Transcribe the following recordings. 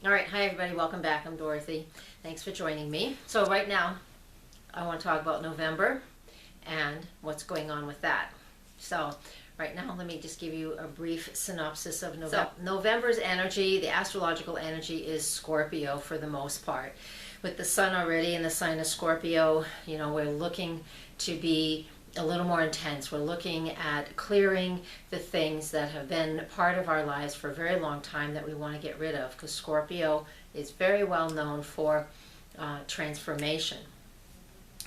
All right, hi everybody, welcome back. I'm Dorothy. Thanks for joining me. So right now, I want to talk about November and what's going on with that. So right now, let me just give you a brief synopsis of November. So November's energy, the astrological energy, is Scorpio for the most part. With the sun already in the sign of Scorpio, we're looking to be a little more intense. We're looking at clearing the things that have been part of our lives for a very long time that we want to get rid of, because Scorpio is very well known for transformation.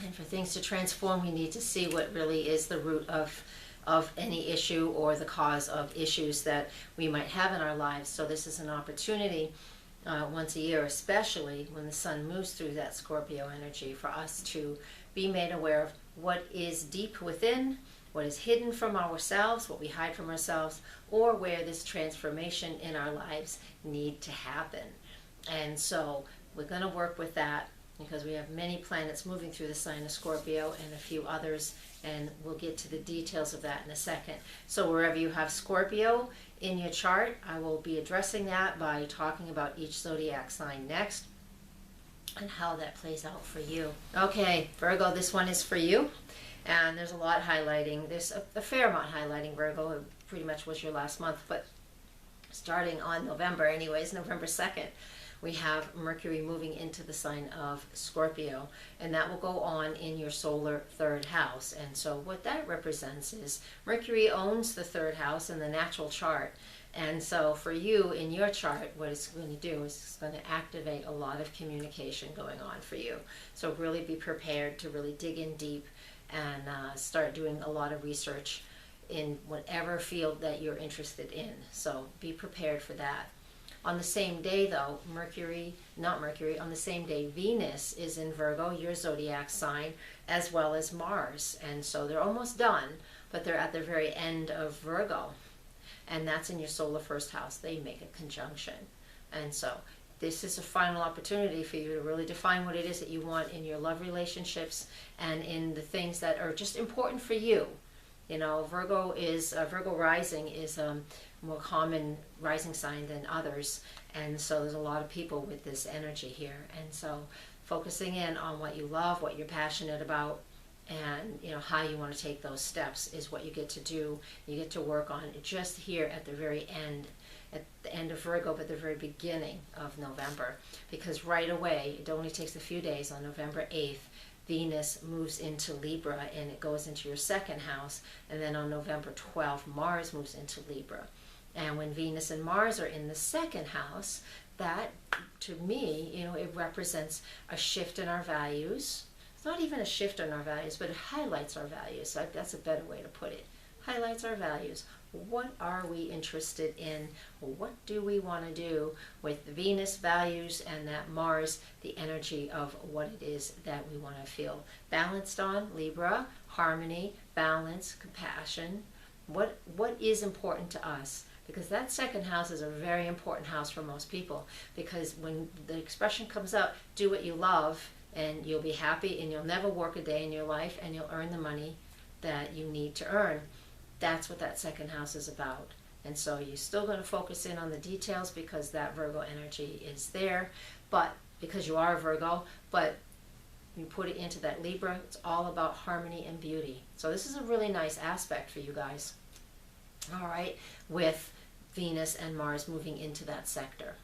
And for things to transform, we need to see what really is the root of any issue or the cause of issues that we might have in our lives. So this is an opportunity once a year, especially when the sun moves through that Scorpio energy, for us to be made aware of what is deep within, what is hidden from ourselves, what we hide from ourselves, or where this transformation in our lives need to happen. And so we're going to work with that because we have many planets moving through the sign of Scorpio and a few others, and we'll get to the details of that in a second. So wherever you have Scorpio in your chart, I will be addressing that by talking about each zodiac sign next and how that plays out for you. Okay, Virgo, this one is for you. And there's a lot highlighting. There's a fair amount highlighting Virgo. It pretty much was your last month. But starting on November, anyways, November 2nd, we have Mercury moving into the sign of Scorpio. And that will go on in your solar third house. And so what that represents is Mercury owns the third house in the natural chart. And so for you, in your chart, what it's going to do is it's going to activate a lot of communication going on for you. So really be prepared to really dig in deep and start doing a lot of research in whatever field that you're interested in. So be prepared for that. On the same day, though, on the same day, Venus is in Virgo, your zodiac sign, as well as Mars. And so they're almost done, but they're at the very end of Virgo. And that's in your solar first house. They make a conjunction. And so this is a final opportunity for you to really define what it is that you want in your love relationships and in the things that are just important for you. Virgo rising is a more common rising sign than others. And so there's a lot of people with this energy here. And so focusing in on what you love, what you're passionate about, and how you want to take those steps is what you get to do. You get to work on just here at the very end, at the end of Virgo, but the very beginning of November. Because right away, it only takes a few days, on November 8th, Venus moves into Libra and it goes into your second house. And then on November 12th, Mars moves into Libra. And when Venus and Mars are in the second house, that, to me, it represents a shift in our values. Not even a shift in our values, but it highlights our values. So that's a better way to put it. Highlights our values. What are we interested in? What do we want to do with the Venus values and that Mars, the energy of what it is that we want to feel balanced on? Libra, harmony, balance, compassion. What is important to us? Because that second house is a very important house for most people. Because when the expression comes out, do what you love, and you'll be happy, and you'll never work a day in your life, and you'll earn the money that you need to earn. That's what that second house is about. And so you're still going to focus in on the details because that Virgo energy is there, but because you are a Virgo, but you put it into that Libra, it's all about harmony and beauty. So this is a really nice aspect for you guys, all right, with Venus and Mars moving into that sector.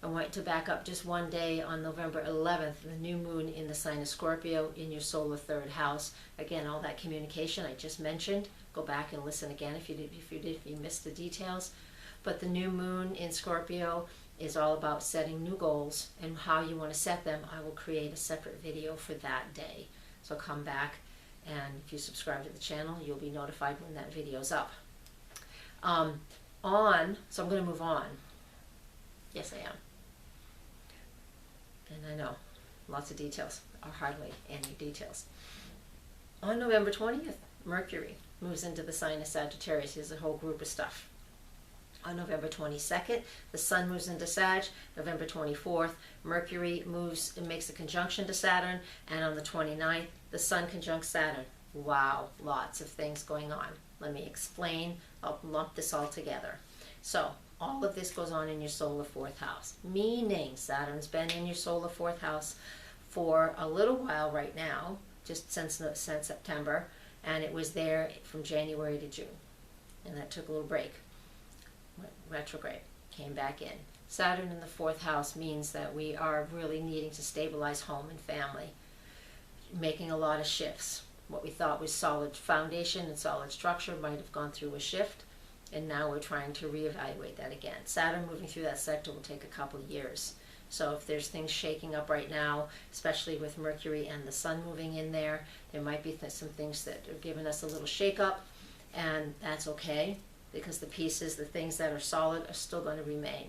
I want to back up just one day on November 11th, the new moon in the sign of Scorpio in your solar third house. Again, all that communication I just mentioned. Go back and listen again if you missed the details. But the new moon in Scorpio is all about setting new goals and how you want to set them. I will create a separate video for that day. So come back, and if you subscribe to the channel, you'll be notified when that video's up. So I'm going to move on. Yes, I am. And I know, lots of details, or hardly any details. On November 20th, Mercury moves into the sign of Sagittarius. Here's a whole group of stuff. On November 22nd, the Sun moves into Sag. November 24th, Mercury moves and makes a conjunction to Saturn. And on the 29th, the Sun conjuncts Saturn. Wow, lots of things going on. Let me explain. I'll lump this all together. So all of this goes on in your solar fourth house, meaning Saturn's been in your solar fourth house for a little while right now, just since September, and it was there from January to June, and that took a little break, went retrograde, came back in. Saturn in the fourth house means that we are really needing to stabilize home and family, making a lot of shifts. What we thought was solid foundation and solid structure might have gone through a shift, and now we're trying to reevaluate that again. Saturn moving through that sector will take a couple of years. So if there's things shaking up right now, especially with Mercury and the Sun moving in there, there might be some things that are giving us a little shake up, and that's okay, because the pieces, the things that are solid, are still going to remain.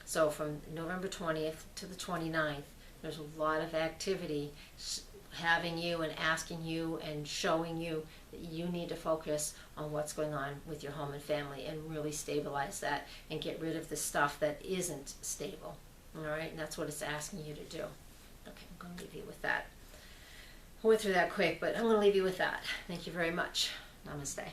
So from November 20th to the 29th, there's a lot of activity having you and asking you and showing you that you need to focus on what's going on with your home and family and really stabilize that and get rid of the stuff that isn't stable. All right, and that's what it's asking you to do. Okay, I'm going to leave you with that. I went through that quick, but I'm going to leave you with that. Thank you very much. Namaste.